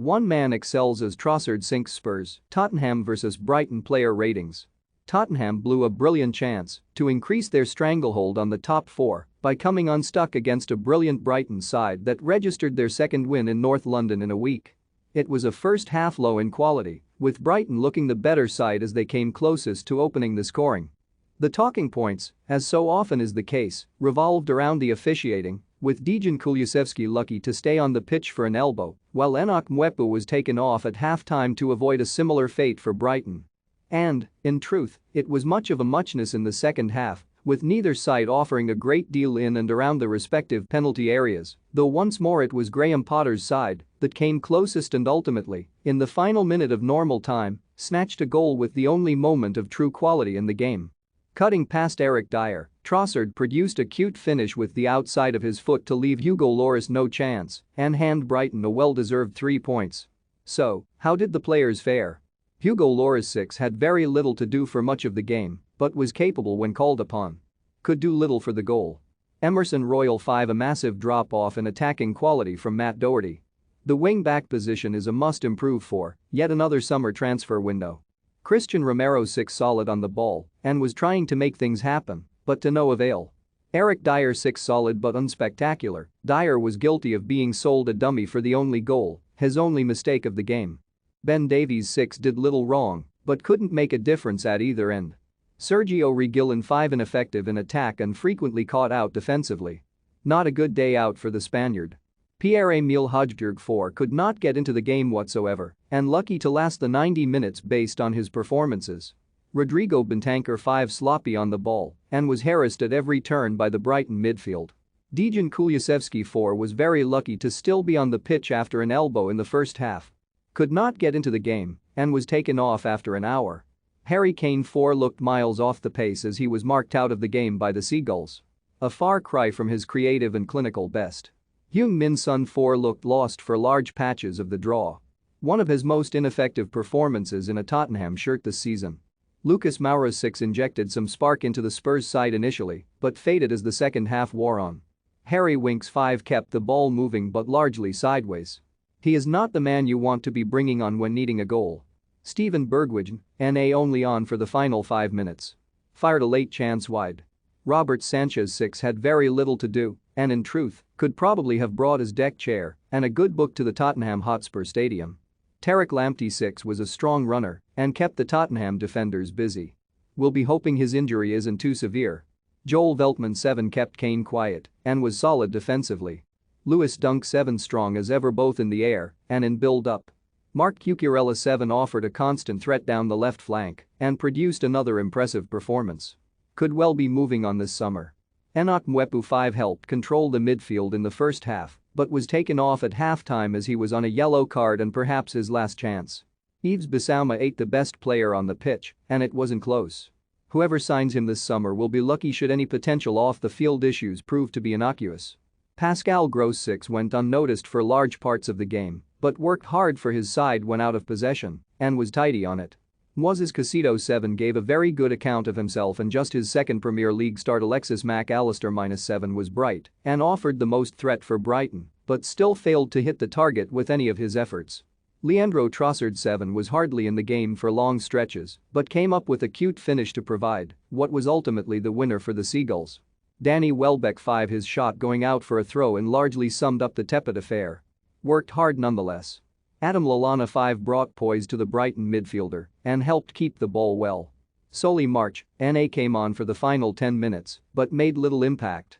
One man excels as Trossard sinks Spurs. Tottenham vs Brighton Player Ratings. Tottenham blew a brilliant chance to increase their stranglehold on the top four by coming unstuck against a brilliant Brighton side that registered their second win in North London in a week. It was a first half low in quality, with Brighton looking the better side as they came closest to opening the scoring. The talking points, as so often is the case, revolved around the officiating, with Dejan Kulusevski lucky to stay on the pitch for an elbow, while Enoch Mwepu was taken off at half-time to avoid a similar fate for Brighton. And, in truth, it was much of a muchness in the second half, with neither side offering a great deal in and around the respective penalty areas, though once more it was Graham Potter's side that came closest and ultimately, in the final minute of normal time, snatched a goal with the only moment of true quality in the game. Cutting past Eric Dyer, Trossard produced a cute finish with the outside of his foot to leave Hugo Lloris no chance and hand Brighton a well-deserved 3 points. So, how did the players fare? Hugo Lloris had very little to do for much of the game, but was capable when called upon. Could do little for the goal. Emerson Royal 5 a massive drop-off in attacking quality from Matt Doherty. The wing-back position is a must-improve for yet another summer transfer window. Christian Romero 6 solid on the ball and was trying to make things happen, but to no avail. Eric Dyer 6 solid but unspectacular. Dyer was guilty of being sold a dummy for the only goal, his only mistake of the game. Ben Davies 6 did little wrong, but couldn't make a difference at either end. Sergio Reguilon 5 ineffective in attack and frequently caught out defensively. Not a good day out for the Spaniard. Pierre-Emile Højbjerg 4 could not get into the game whatsoever and lucky to last the 90 minutes based on his performances. Rodrigo Bentancur 5 sloppy on the ball and was harassed at every turn by the Brighton midfield. Dejan Kulusevski 4 was very lucky to still be on the pitch after an elbow in the first half. Could not get into the game and was taken off after an hour. Harry Kane 4 looked miles off the pace as he was marked out of the game by the Seagulls. A far cry from his creative and clinical best. Heung-min Son 4 looked lost for large patches of the draw. One of his most ineffective performances in a Tottenham shirt this season. Lucas Moura 6 injected some spark into the Spurs side initially, but faded as the second half wore on. Harry Winks 5 kept the ball moving but largely sideways. He is not the man you want to be bringing on when needing a goal. Steven Bergwijn, NA only on for the final 5 minutes. Fired a late chance wide. Robert Sanchez 6 had very little to do and in truth could probably have brought his deck chair and a good book to the Tottenham Hotspur Stadium. Tariq Lamptey 6 was a strong runner and kept the Tottenham defenders busy. We'll be hoping his injury isn't too severe. Joel Veltman 7 kept Kane quiet and was solid defensively. Lewis Dunk 7 strong as ever both in the air and in build-up. Mark Cucurella 7 offered a constant threat down the left flank and produced another impressive performance. Could well be moving on this summer. Enoch Mwepu 5 helped control the midfield in the first half but was taken off at halftime as he was on a yellow card and perhaps his last chance. Yves Bissouma 8 the best player on the pitch and it wasn't close. Whoever signs him this summer will be lucky should any potential off-the-field issues prove to be innocuous. Pascal Gross 6 went unnoticed for large parts of the game but worked hard for his side when out of possession and was tidy on it. Moises Caicedo 7 gave a very good account of himself and just his second Premier League start. Alexis Mac Allister -7 was bright and offered the most threat for Brighton but still failed to hit the target with any of his efforts. Leandro Trossard 7 was hardly in the game for long stretches but came up with a cute finish to provide what was ultimately the winner for the Seagulls. Danny Welbeck 5 his shot going out for a throw and largely summed up the tepid affair. Worked hard nonetheless. Adam Lallana 5 brought poise to the Brighton midfielder and helped keep the ball well. Solly March, NA came on for the final 10 minutes but made little impact.